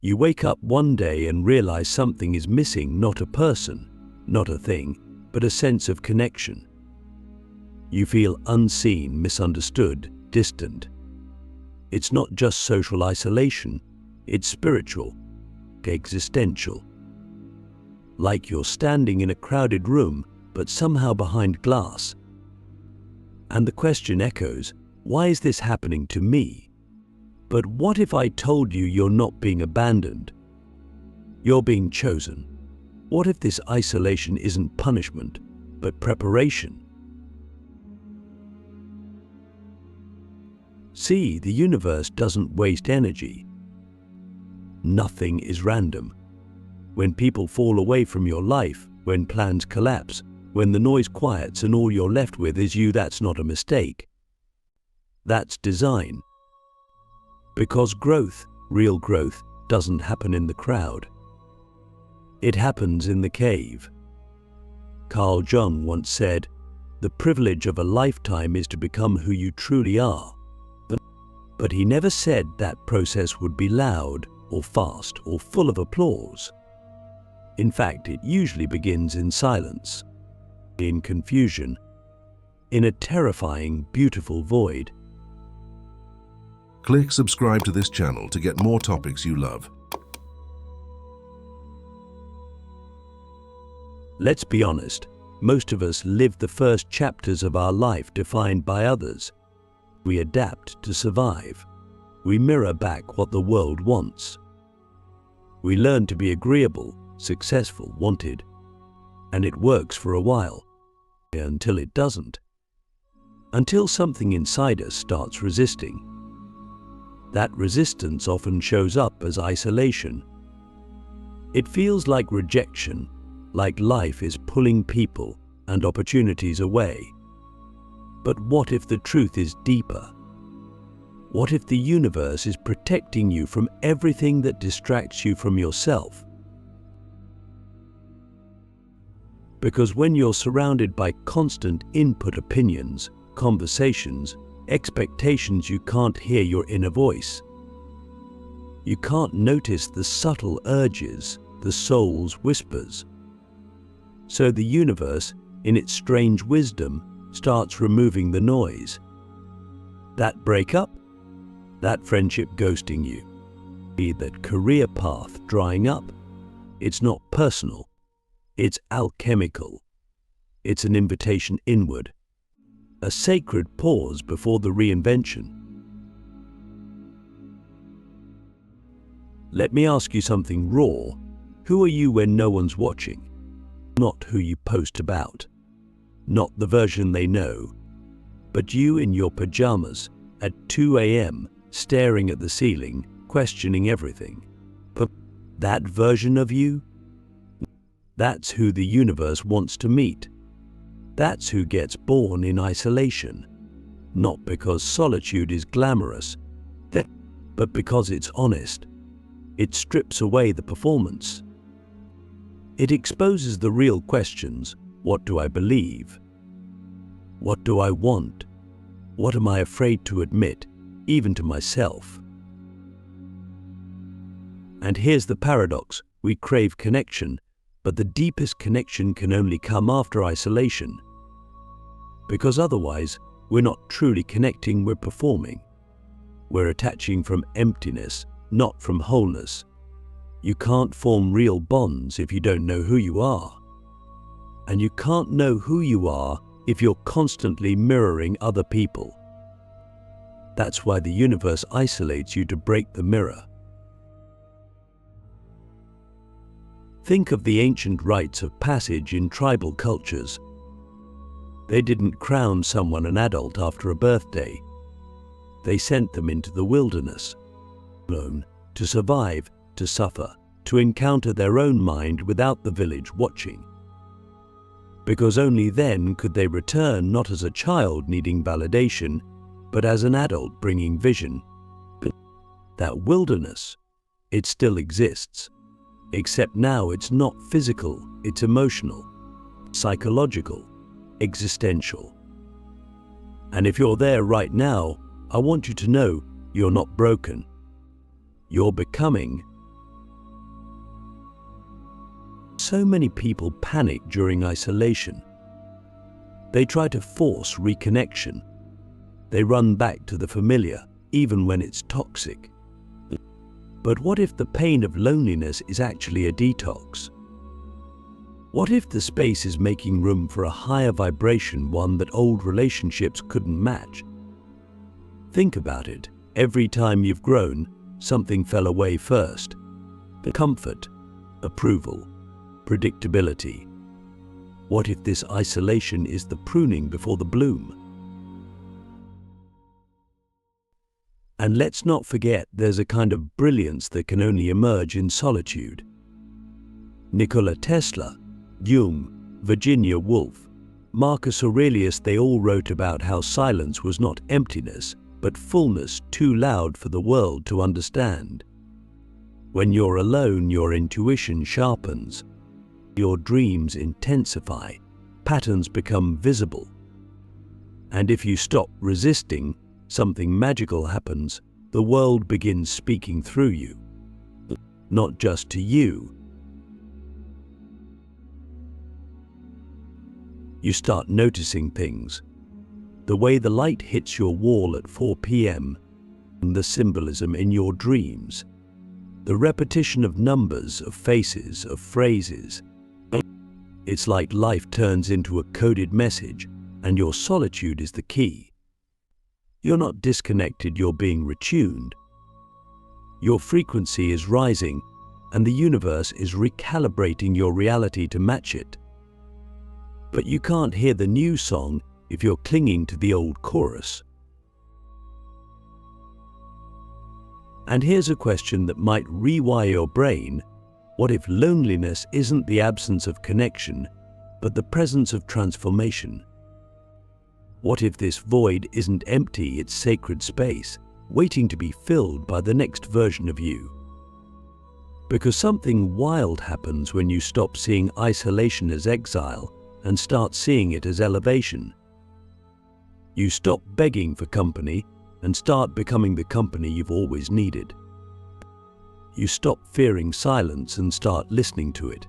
You wake up one day and realize something is missing, not a person, not a thing, but a sense of connection. You feel unseen, misunderstood, distant. It's not just social isolation, it's spiritual, existential. Like you're standing in a crowded room, but somehow behind glass. And the question echoes, why is this happening to me? But what if I told you you're not being abandoned? You're being chosen. What if this isolation isn't punishment, but preparation? See, the universe doesn't waste energy. Nothing is random. When people fall away from your life, when plans collapse, when the noise quiets and all you're left with is you, that's not a mistake. That's design. Because growth, real growth, doesn't happen in the crowd. It happens in the cave. Carl Jung once said, "The privilege of a lifetime is to become who you truly are." But he never said that process would be loud or fast or full of applause. In fact, it usually begins in silence, in confusion, in a terrifying, beautiful void. Click subscribe to this channel to get more topics you love. Let's be honest, most of us live the first chapters of our life defined by others. We adapt to survive. We mirror back what the world wants. We learn to be agreeable, successful, wanted. And it works for a while, until it doesn't. Until something inside us starts resisting. That resistance often shows up as isolation. It feels like rejection, like life is pulling people and opportunities away. But what if the truth is deeper? What if the universe is protecting you from everything that distracts you from yourself? Because when you're surrounded by constant input opinions, conversations, expectations, you can't hear your inner voice. You can't notice the subtle urges, the soul's whispers. So the universe, in its strange wisdom, starts removing the noise. That breakup, that friendship ghosting you, that career path drying up, it's not personal, it's alchemical. It's an invitation inward, a sacred pause before the reinvention. Let me ask you something raw. Who are you when no one's watching? Not who you post about. Not the version they know, but you in your pajamas at 2 a.m. staring at the ceiling, questioning everything. But that version of you, that's who the universe wants to meet. That's who gets born in isolation, not because solitude is glamorous, but because it's honest. It strips away the performance. It exposes the real questions. What do I believe? What do I want? What am I afraid to admit, even to myself? And here's the paradox. We crave connection, but the deepest connection can only come after isolation. Because otherwise, we're not truly connecting, we're performing. We're attaching from emptiness, not from wholeness. You can't form real bonds if you don't know who you are. And you can't know who you are if you're constantly mirroring other people. That's why the universe isolates you to break the mirror. Think of the ancient rites of passage in tribal cultures. They didn't crown someone an adult after a birthday. They sent them into the wilderness, alone, to survive, to suffer, to encounter their own mind without the village watching. Because only then could they return not as a child needing validation, but as an adult bringing vision. But that wilderness, it still exists, except now it's not physical, it's emotional, psychological, existential. And if you're there right now, I want you to know you're not broken. You're becoming, so many people panic during isolation. They try to force reconnection. They run back to the familiar, even when it's toxic. But what if the pain of loneliness is actually a detox? What if the space is making room for a higher vibration, one that old relationships couldn't match? Think about it. Every time you've grown, something fell away first. Comfort, approval, predictability. What if this isolation is the pruning before the bloom? And let's not forget, there's a kind of brilliance that can only emerge in solitude. Nikola Tesla, Jung, Virginia Woolf, Marcus Aurelius, they all wrote about how silence was not emptiness, but fullness too loud for the world to understand. When you're alone, your intuition sharpens, your dreams intensify, patterns become visible. And if you stop resisting, something magical happens. The world begins speaking through you, not just to you. You start noticing things. The way the light hits your wall at 4 p.m., and the symbolism in your dreams, the repetition of numbers, of faces, of phrases. It's like life turns into a coded message, and your solitude is the key. You're not disconnected, you're being retuned. Your frequency is rising, and the universe is recalibrating your reality to match it. But you can't hear the new song if you're clinging to the old chorus. And here's a question that might rewire your brain. What if loneliness isn't the absence of connection, but the presence of transformation? What if this void isn't empty, it's sacred space, waiting to be filled by the next version of you? Because something wild happens when you stop seeing isolation as exile and start seeing it as elevation. You stop begging for company and start becoming the company you've always needed. You stop fearing silence and start listening to it.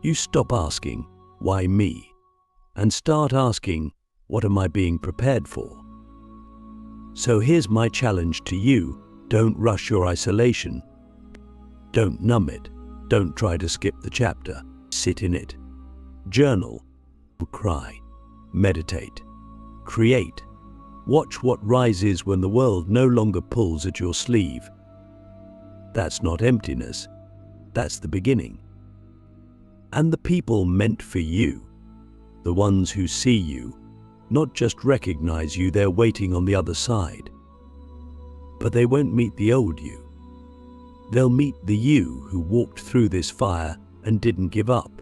You stop asking, "Why me?" and start asking, "What am I being prepared for?" So here's my challenge to you. Don't rush your isolation. Don't numb it. Don't try to skip the chapter. Sit in it. Journal. Cry. Meditate. Create. Watch what rises when the world no longer pulls at your sleeve. That's not emptiness. That's the beginning. And the people meant for you, the ones who see you, not just recognize you, they're waiting on the other side. But they won't meet the old you. They'll meet the you who walked through this fire and didn't give up.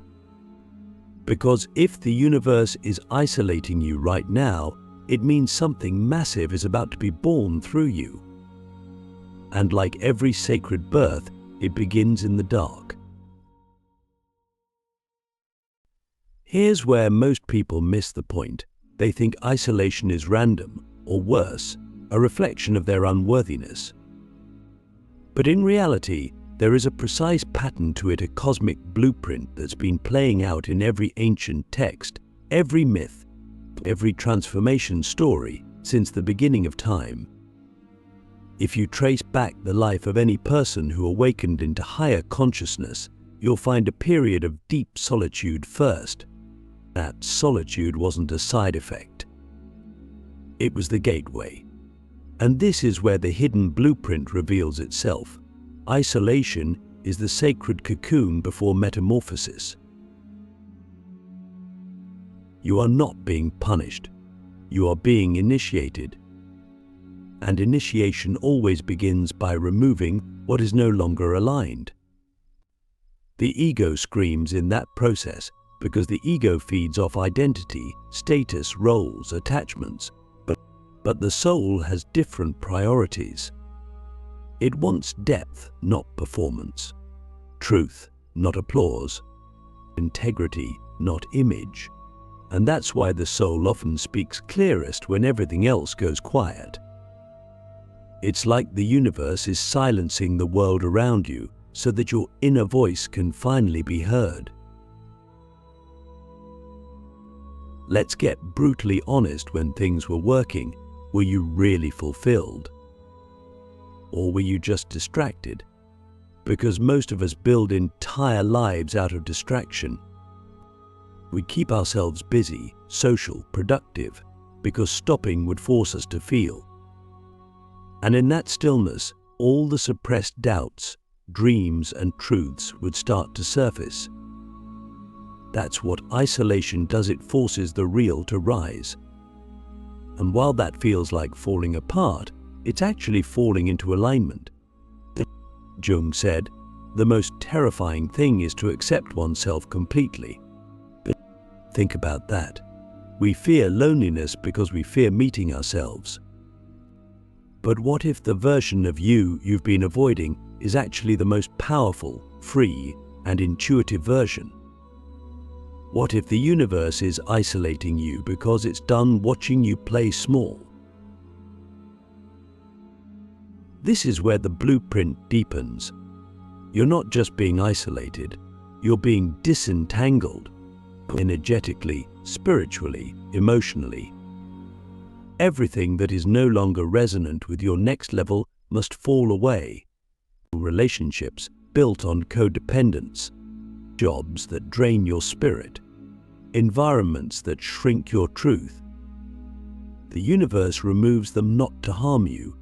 Because if the universe is isolating you right now, it means something massive is about to be born through you. And like every sacred birth, it begins in the dark. Here's where most people miss the point. They think isolation is random, or worse, a reflection of their unworthiness. But in reality, there is a precise pattern to it, a cosmic blueprint that's been playing out in every ancient text, every myth, every transformation story since the beginning of time. If you trace back the life of any person who awakened into higher consciousness, you'll find a period of deep solitude first. That solitude wasn't a side effect. It was the gateway. And this is where the hidden blueprint reveals itself. Isolation is the sacred cocoon before metamorphosis. You are not being punished. You are being initiated. And initiation always begins by removing what is no longer aligned. The ego screams in that process because the ego feeds off identity, status, roles, attachments. But the soul has different priorities. It wants depth, not performance. Truth, not applause. Integrity, not image. And that's why the soul often speaks clearest when everything else goes quiet. It's like the universe is silencing the world around you so that your inner voice can finally be heard. Let's get brutally honest. When things were working, were you really fulfilled? Or were you just distracted? Because most of us build entire lives out of distraction. We keep ourselves busy, social, productive, because stopping would force us to feel. And in that stillness, all the suppressed doubts, dreams, and truths would start to surface. That's what isolation does. It forces the real to rise. And while that feels like falling apart, it's actually falling into alignment. Jung said, "The most terrifying thing is to accept oneself completely." Think about that. We fear loneliness because we fear meeting ourselves. But what if the version of you've been avoiding is actually the most powerful, free, and intuitive version? What if the universe is isolating you because it's done watching you play small? This is where the blueprint deepens. You're not just being isolated, you're being disentangled, energetically, spiritually, emotionally. Everything that is no longer resonant with your next level must fall away. Relationships built on codependence, jobs that drain your spirit, environments that shrink your truth. The universe removes them not to harm you,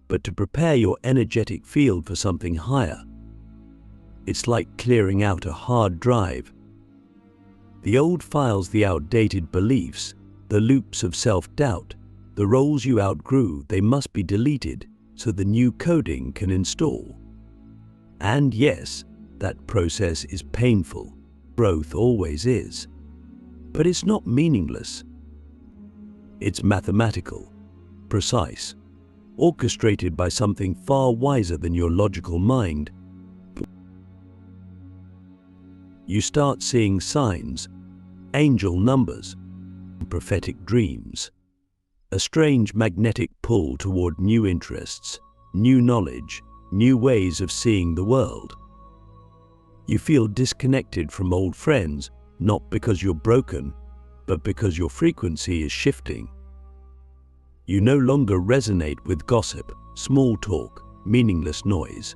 but to prepare your energetic field for something higher. It's like clearing out a hard drive. The old files, the outdated beliefs, the loops of self-doubt, the roles you outgrew, they must be deleted so the new coding can install. And yes, that process is painful. Growth always is. But it's not meaningless. It's mathematical, precise, orchestrated by something far wiser than your logical mind. You start seeing signs, angel numbers, prophetic dreams, a strange magnetic pull toward new interests, new knowledge, new ways of seeing the world. You feel disconnected from old friends, not because you're broken, but because your frequency is shifting. You no longer resonate with gossip, small talk, meaningless noise.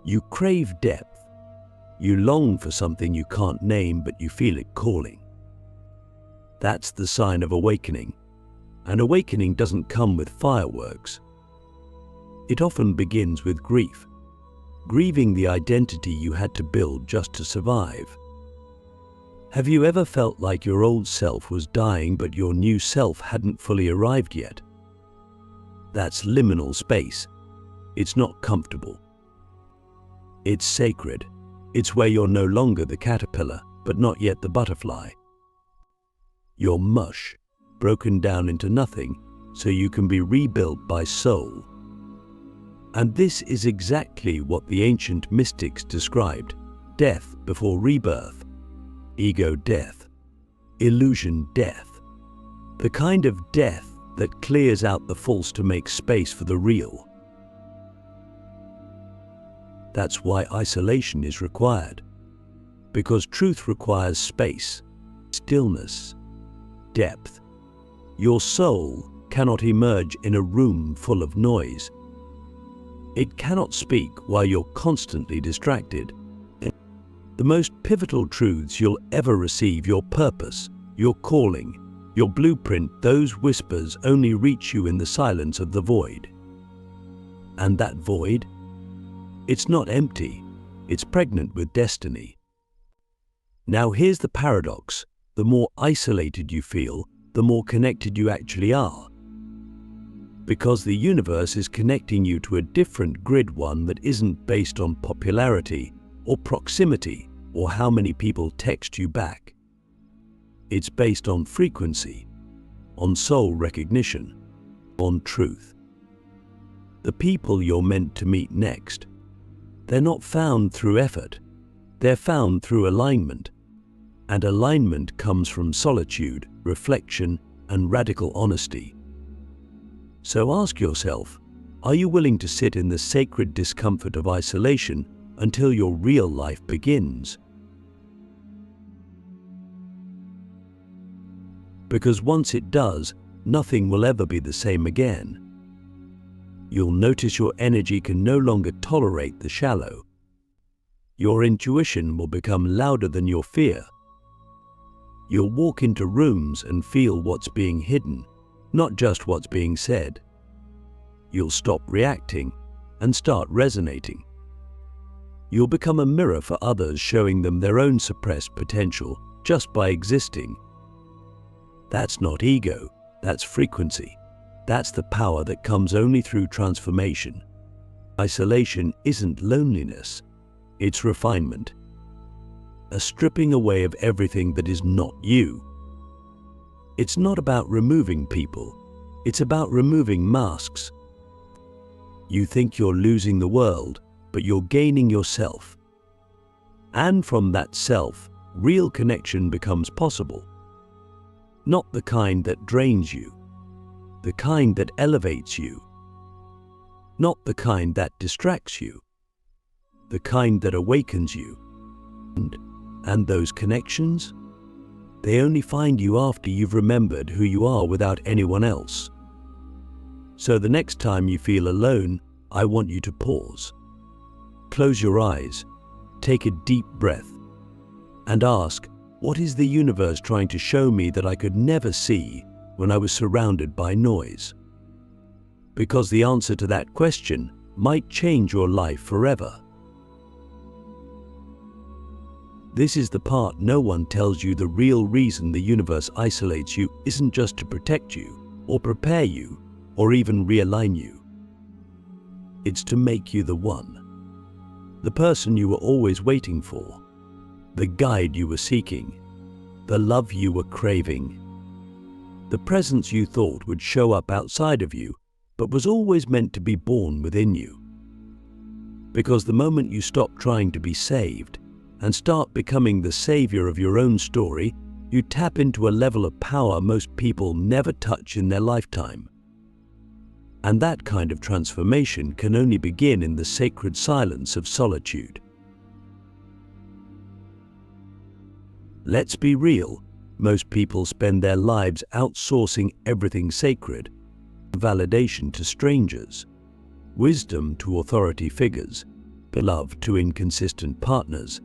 You crave depth. You long for something you can't name, but you feel it calling. That's the sign of awakening. An awakening doesn't come with fireworks. It often begins with grief, grieving the identity you had to build just to survive. Have you ever felt like your old self was dying but your new self hadn't fully arrived yet? That's liminal space. It's not comfortable. It's sacred. It's where you're no longer the caterpillar, but not yet the butterfly. You're mush, broken down into nothing, so you can be rebuilt by soul. And this is exactly what the ancient mystics described: death before rebirth, ego death, illusion death, the kind of death that clears out the false to make space for the real. That's why isolation is required, because truth requires space, stillness, depth. Your soul cannot emerge in a room full of noise. It cannot speak while you're constantly distracted. The most pivotal truths you'll ever receive, your purpose, your calling, your blueprint, those whispers only reach you in the silence of the void. And that void? It's not empty, it's pregnant with destiny. Now here's the paradox: the more isolated you feel, the more connected you actually are. Because the universe is connecting you to a different grid, one that isn't based on popularity or proximity or how many people text you back. It's based on frequency, on soul recognition, on truth. The people you're meant to meet next, they're not found through effort, they're found through alignment. And alignment comes from solitude, reflection, and radical honesty. So ask yourself, are you willing to sit in the sacred discomfort of isolation until your real life begins. Because once it does, nothing will ever be the same again. You'll notice your energy can no longer tolerate the shallow. Your intuition will become louder than your fear. You'll walk into rooms and feel what's being hidden, not just what's being said. You'll stop reacting and start resonating. You'll become a mirror for others, showing them their own suppressed potential just by existing. That's not ego, that's frequency. That's the power that comes only through transformation. Isolation isn't loneliness, it's refinement. A stripping away of everything that is not you. It's not about removing people, it's about removing masks. You think you're losing the world, but you're gaining yourself. And from that self, real connection becomes possible. Not the kind that drains you, the kind that elevates you. Not the kind that distracts you, the kind that awakens you. And those connections? They only find you after you've remembered who you are without anyone else. So the next time you feel alone, I want you to pause. Close your eyes, take a deep breath, and ask, what is the universe trying to show me that I could never see when I was surrounded by noise? Because the answer to that question might change your life forever. This is the part no one tells you. The real reason the universe isolates you isn't just to protect you, or prepare you, or even realign you. It's to make you the one. The person you were always waiting for. The guide you were seeking. The love you were craving. The presence you thought would show up outside of you, but was always meant to be born within you. Because the moment you stop trying to be saved and start becoming the savior of your own story, you tap into a level of power most people never touch in their lifetime. And that kind of transformation can only begin in the sacred silence of solitude. Let's be real, most people spend their lives outsourcing everything sacred, validation to strangers, wisdom to authority figures, love to inconsistent partners,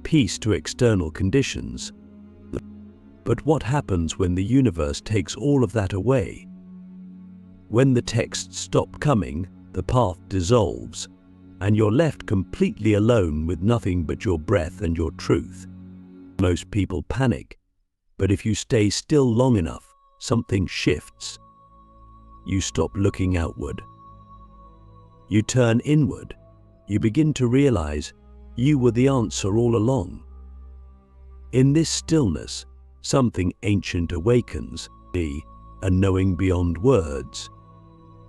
peace to external conditions. But what happens when the universe takes all of that away? When the texts stop coming, the path dissolves, and you're left completely alone with nothing but your breath and your truth. Most people panic, but if you stay still long enough, something shifts. You stop looking outward. You turn inward. You begin to realize you were the answer all along. In this stillness, something ancient awakens, a knowing beyond words.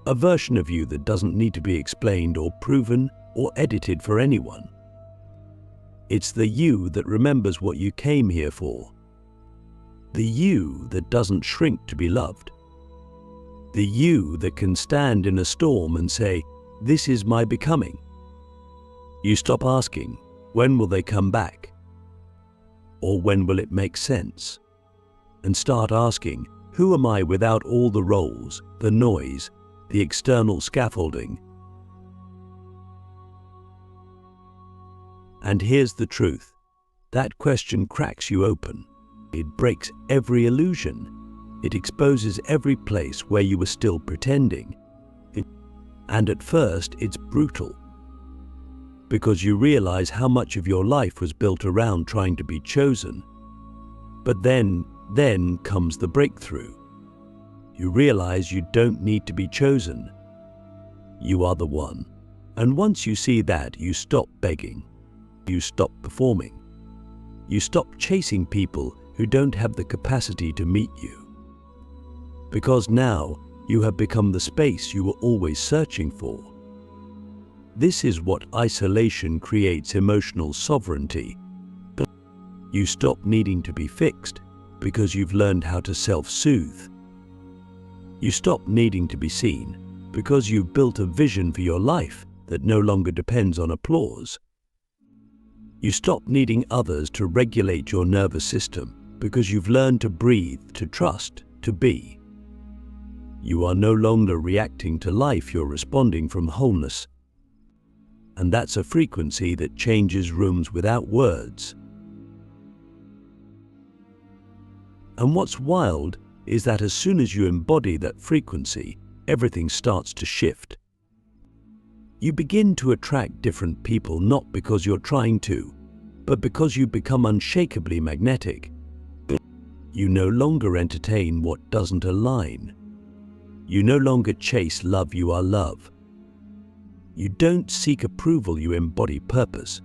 A version of you that doesn't need to be explained or proven or edited for anyone. It's the you that remembers what you came here for. The you that doesn't shrink to be loved. The you that can stand in a storm and say, "This is my becoming." You stop asking, when will they come back? Or when will it make sense? And start asking, who am I without all the roles, the noise, the external scaffolding? And here's the truth. That question cracks you open. It breaks every illusion. It exposes every place where you were still pretending. And at first, it's brutal. Because you realize how much of your life was built around trying to be chosen. But then comes the breakthrough. You realize you don't need to be chosen. You are the one. And once you see that, you stop begging. You stop performing. You stop chasing people who don't have the capacity to meet you. Because now you have become the space you were always searching for. This is what isolation creates: emotional sovereignty. You stop needing to be fixed because you've learned how to self-soothe. You stop needing to be seen because you've built a vision for your life that no longer depends on applause. You stop needing others to regulate your nervous system because you've learned to breathe, to trust, to be. You are no longer reacting to life, you're responding from wholeness. And that's a frequency that changes rooms without words. And what's wild is that as soon as you embody that frequency, everything starts to shift. You begin to attract different people not because you're trying to, but because you become unshakably magnetic. You no longer entertain what doesn't align. You no longer chase love, you are love. You don't seek approval, you embody purpose.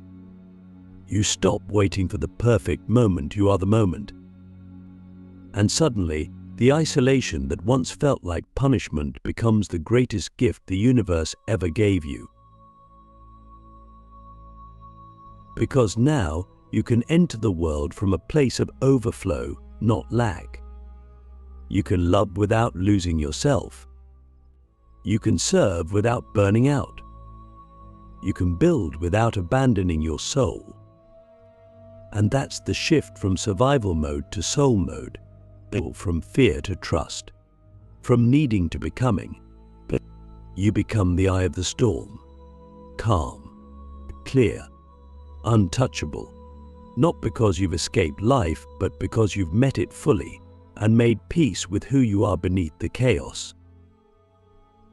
You stop waiting for the perfect moment, you are the moment. And suddenly, the isolation that once felt like punishment becomes the greatest gift the universe ever gave you. Because now you can enter the world from a place of overflow, not lack. You can love without losing yourself. You can serve without burning out. You can build without abandoning your soul. And that's the shift from survival mode to soul mode, from fear to trust, from needing to becoming. You become the eye of the storm, calm, clear, untouchable, not because you've escaped life, but because you've met it fully and made peace with who you are beneath the chaos.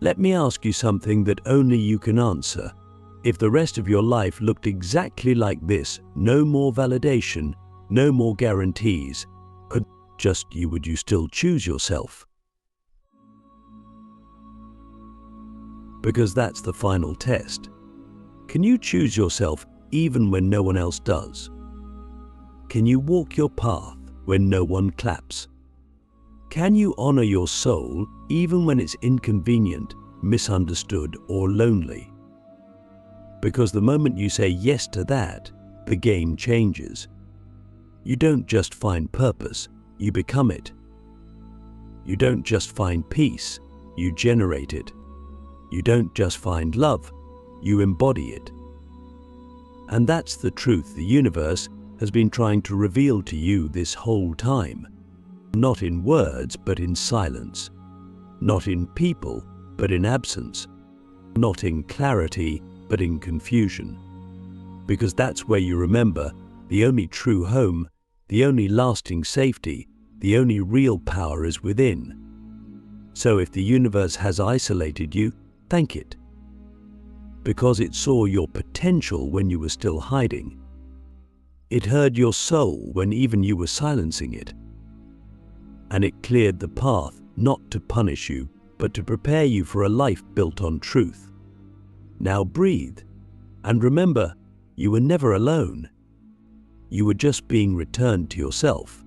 Let me ask you something that only you can answer. If the rest of your life looked exactly like this, no more validation, no more guarantees, just you, would you still choose yourself? Because that's the final test. Can you choose yourself even when no one else does? Can you walk your path when no one claps? Can you honor your soul even when it's inconvenient, misunderstood, or lonely? Because the moment you say yes to that, the game changes. You don't just find purpose, you become it. You don't just find peace, you generate it. You don't just find love, you embody it. And that's the truth the universe has been trying to reveal to you this whole time. Not in words, but in silence. Not in people, but in absence. Not in clarity, but in confusion. Because that's where you remember the only true home, the only lasting safety, the only real power is within. So if the universe has isolated you, thank it. Because it saw your potential when you were still hiding. It heard your soul when even you were silencing it. And it cleared the path not to punish you, but to prepare you for a life built on truth. Now breathe, and remember, you were never alone. You were just being returned to yourself.